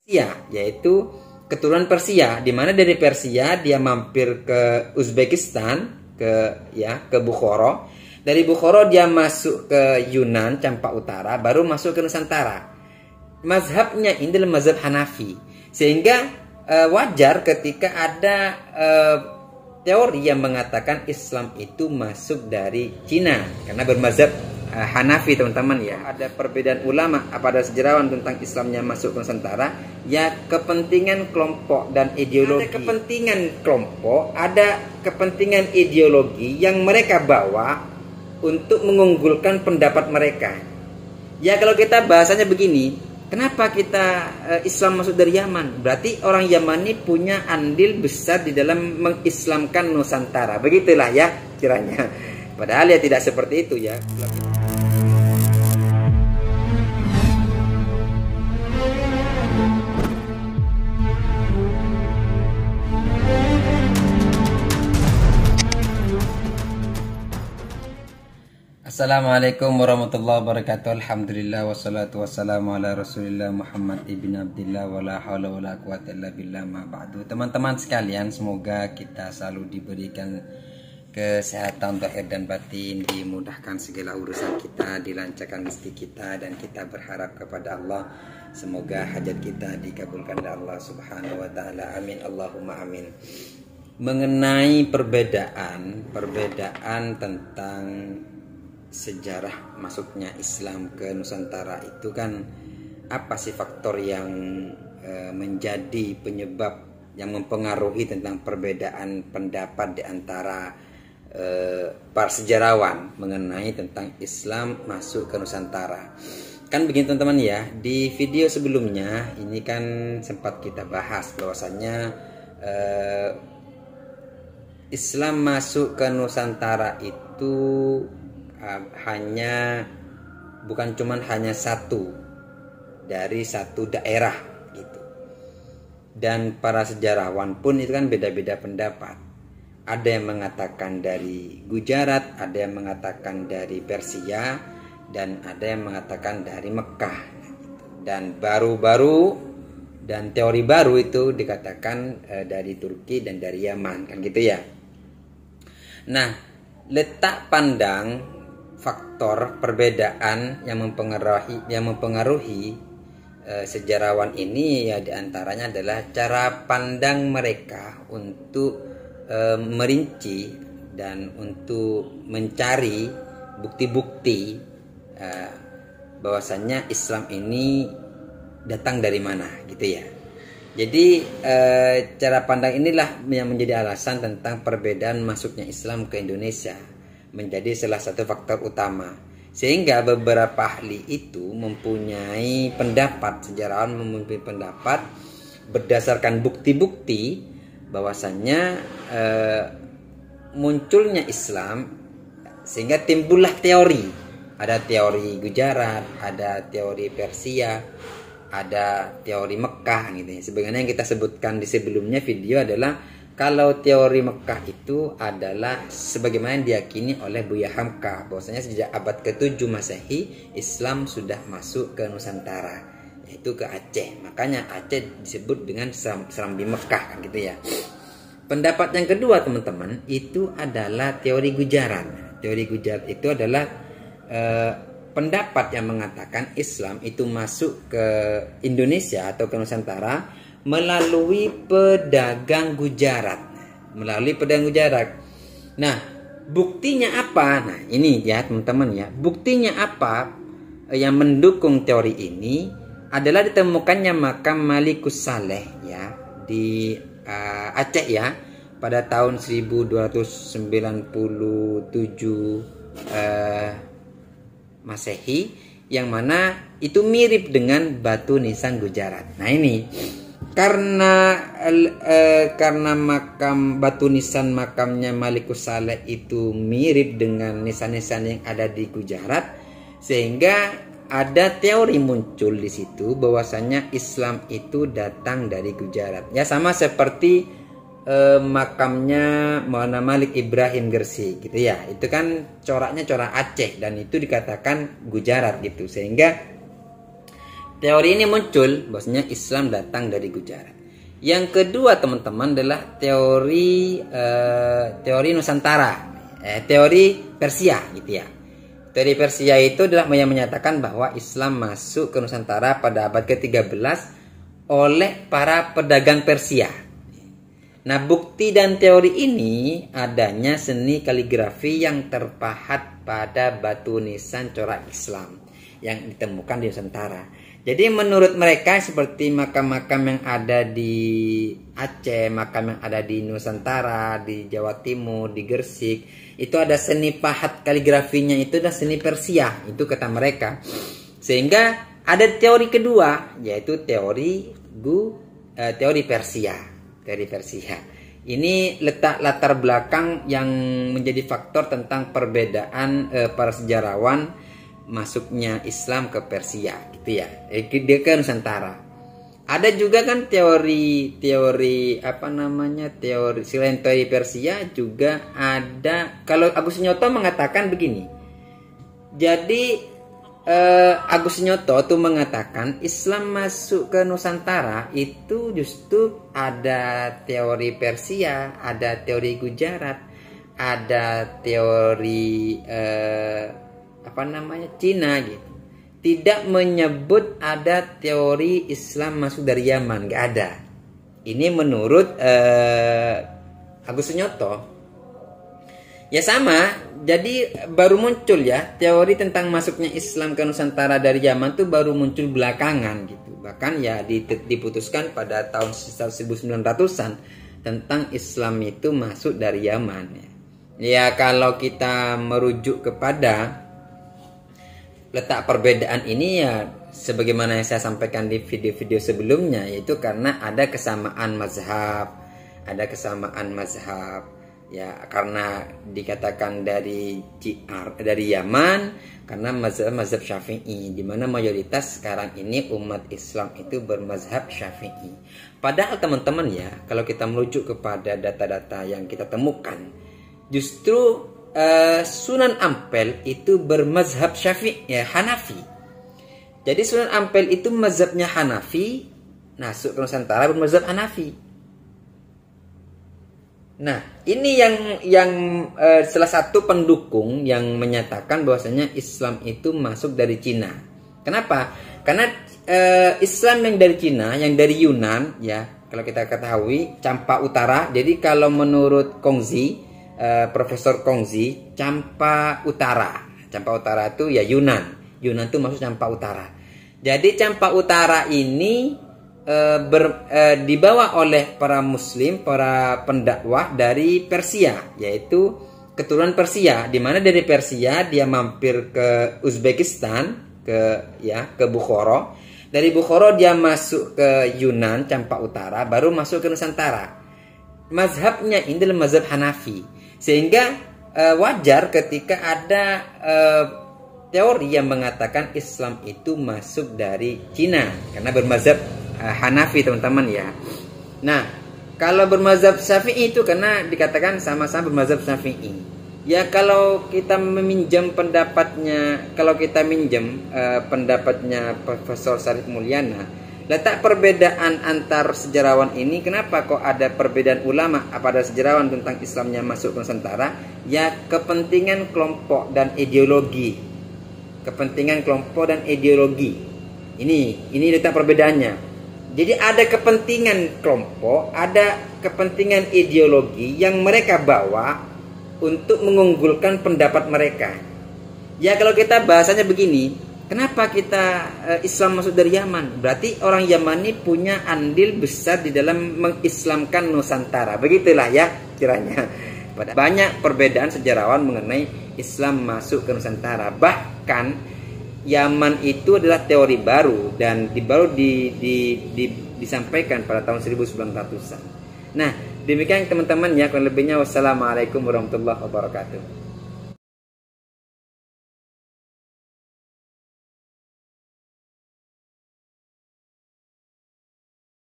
Persia, yaitu keturunan Persia, di mana dari Persia dia mampir ke Uzbekistan, ke Bukhara. Dari Bukhara dia masuk ke Yunan, Campak Utara, baru masuk ke Nusantara. Mazhabnya ini adalah mazhab Hanafi, sehingga wajar ketika ada teori yang mengatakan Islam itu masuk dari Cina karena bermazhab Hanafi, teman-teman ya. Ada perbedaan ulama pada sejarawan tentang Islamnya masuk ke Nusantara, ya kepentingan kelompok dan ideologi. Ada kepentingan kelompok, ada kepentingan ideologi yang mereka bawa untuk mengunggulkan pendapat mereka. Ya kalau kita bahasanya begini, kenapa kita Islam masuk dari Yaman? Berarti orang Yaman ini punya andil besar di dalam mengislamkan Nusantara. Begitulah ya kiranya. Padahal ya tidak seperti itu ya. Assalamualaikum warahmatullahi wabarakatuh. Alhamdulillah wassalatu wassalamu ala Rasulillah Muhammad ibn Abdillah wala haula wala quwata illa billah ma ba'du. Teman-teman sekalian, semoga kita selalu diberikan kesehatan zahir dan batin, dimudahkan segala urusan kita, dilancarkan rezeki kita, dan kita berharap kepada Allah semoga hajat kita dikabulkan oleh Allah Subhanahu wa taala. Amin Allahumma amin. Mengenai perbedaan tentang sejarah masuknya Islam ke Nusantara itu kan, apa sih faktor yang menjadi penyebab yang mempengaruhi tentang perbedaan pendapat di antara para sejarawan mengenai tentang Islam masuk ke Nusantara? Kan begini teman-teman ya, di video sebelumnya ini kan sempat kita bahas bahwasannya Islam masuk ke Nusantara itu bukan cuman hanya satu dari satu daerah gitu. Dan para sejarawan pun itu kan beda-beda pendapat. Ada yang mengatakan dari Gujarat, ada yang mengatakan dari Persia, dan ada yang mengatakan dari Mekah gitu. Dan teori baru itu dikatakan dari Turki dan dari Yaman, kan gitu ya. Nah, letak pandang faktor perbedaan yang mempengaruhi sejarawan ini ya diantaranya adalah cara pandang mereka untuk merinci dan untuk mencari bukti-bukti bahwasannya Islam ini datang dari mana gitu ya. Jadi cara pandang inilah yang menjadi alasan tentang perbedaan masuknya Islam ke Indonesia, menjadi salah satu faktor utama. Sehingga beberapa ahli itu mempunyai pendapat, sejarawan mempunyai pendapat berdasarkan bukti-bukti bahwasannya munculnya Islam, sehingga timbullah teori. Ada teori Gujarat, ada teori Persia, ada teori Mekah gitu ya. Sebagaimana yang kita sebutkan di sebelumnya video adalah kalau teori Mekah itu adalah sebagaimana yang diyakini oleh Buya Hamka, bahwasanya sejak abad ke-7 Masehi Islam sudah masuk ke Nusantara, yaitu ke Aceh. Makanya Aceh disebut dengan Serambi Mekah, kan gitu ya. Pendapat yang kedua teman-teman itu adalah teori Gujarat. Teori Gujarat itu adalah pendapat yang mengatakan Islam itu masuk ke Indonesia atau ke Nusantara melalui pedagang Gujarat. Nah, buktinya apa? Nah, ini ya teman-teman ya. Buktinya apa yang mendukung teori ini adalah ditemukannya makam Malikus Saleh ya di Aceh ya pada tahun 1297 Masehi, yang mana itu mirip dengan batu nisan Gujarat. Nah ini karena makam batu nisan makamnya Malikus Saleh itu mirip dengan nisan-nisan yang ada di Gujarat, sehingga ada teori muncul di situ bahwasanya Islam itu datang dari Gujarat. Ya sama seperti makamnya Maulana Malik Ibrahim Gresik gitu ya. Itu kan coraknya corak Aceh dan itu dikatakan Gujarat gitu. Sehingga teori ini muncul bahwasanya Islam datang dari Gujarat. Yang kedua teman-teman adalah teori Nusantara, teori Persia gitu ya. Teori Persia itu adalah yang menyatakan bahwa Islam masuk ke Nusantara pada abad ke-13 oleh para pedagang Persia. Nah, bukti dan teori ini adanya seni kaligrafi yang terpahat pada batu nisan corak Islam yang ditemukan di Nusantara. Jadi menurut mereka seperti makam-makam yang ada di Aceh, makam yang ada di Nusantara, di Jawa Timur, di Gresik, itu ada seni pahat kaligrafinya, itu adalah seni Persia, itu kata mereka. Sehingga ada teori kedua, yaitu teori Persia. Teori Persia. Ini letak latar belakang yang menjadi faktor tentang perbedaan para sejarawan masuknya Islam ke Persia, gitu ya. Dia ke Nusantara. Ada juga kan teori selain teori Persia juga ada, kalau Agus Nyoto mengatakan begini. Jadi Agus Nyoto tuh mengatakan Islam masuk ke Nusantara itu justru ada teori Persia, ada teori Gujarat, ada teori Cina gitu. Tidak menyebut ada teori Islam masuk dari Yaman, nggak ada. Ini menurut Agus Nyoto. Ya sama, jadi baru muncul ya teori tentang masuknya Islam ke Nusantara dari Yaman tuh baru muncul belakangan gitu. Bahkan ya diputuskan pada tahun 1900-an tentang Islam itu masuk dari Yaman ya. Ya kalau kita merujuk kepada letak perbedaan ini ya sebagaimana yang saya sampaikan di video-video sebelumnya, yaitu karena ada kesamaan mazhab, ya karena dikatakan dari Yaman karena mazhab Syafi'i, di mana mayoritas sekarang ini umat Islam itu bermazhab Syafi'i. Padahal teman-teman ya, kalau kita merujuk kepada data-data yang kita temukan, justru Sunan Ampel itu bermazhab Syafi'i, ya Hanafi. Jadi Sunan Ampel itu mazhabnya Hanafi, masuk ke Nusantara bermazhab Hanafi. Nah, ini yang salah satu pendukung yang menyatakan bahwasanya Islam itu masuk dari Cina. Kenapa? Karena Islam yang dari Cina, yang dari Yunan, ya kalau kita ketahui Campa Utara. Jadi kalau menurut Kongzi, Profesor Kongzi, Campa Utara itu ya Yunan itu masuk Campa Utara. Jadi Campa Utara ini dibawa oleh para muslim, para pendakwah dari Persia, yaitu keturunan Persia, di mana dari Persia dia mampir ke Uzbekistan, ke Bukhara. Dari Bukhara dia masuk ke Yunan, Campa Utara, baru masuk ke Nusantara. Mazhabnya ini adalah mazhab Hanafi. Sehingga wajar ketika ada teori yang mengatakan Islam itu masuk dari Cina karena bermazhab Hanafi, teman-teman ya. Nah, kalau bermazhab Syafi'i itu karena dikatakan sama-sama bermazhab Syafi'i. Ya kalau kita meminjam pendapatnya, pendapatnya Profesor Syarif Mulyana, letak perbedaan antar sejarawan ini, kenapa kok ada perbedaan ulama pada sejarawan tentang Islamnya masuk ke Nusantara? Ya kepentingan kelompok dan ideologi. Ini letak perbedaannya. Jadi ada kepentingan kelompok, ada kepentingan ideologi yang mereka bawa untuk mengunggulkan pendapat mereka. Ya kalau kita bahasanya begini, kenapa kita Islam masuk dari Yaman? Berarti orang Yaman ini punya andil besar di dalam mengislamkan Nusantara. Begitulah ya kiranya. Banyak perbedaan sejarawan mengenai Islam masuk ke Nusantara. Bahkan Yaman itu adalah teori baru dan disampaikan pada tahun 1900-an. Nah, demikian teman-teman ya, kurang lebihnya wassalamualaikum warahmatullahi wabarakatuh.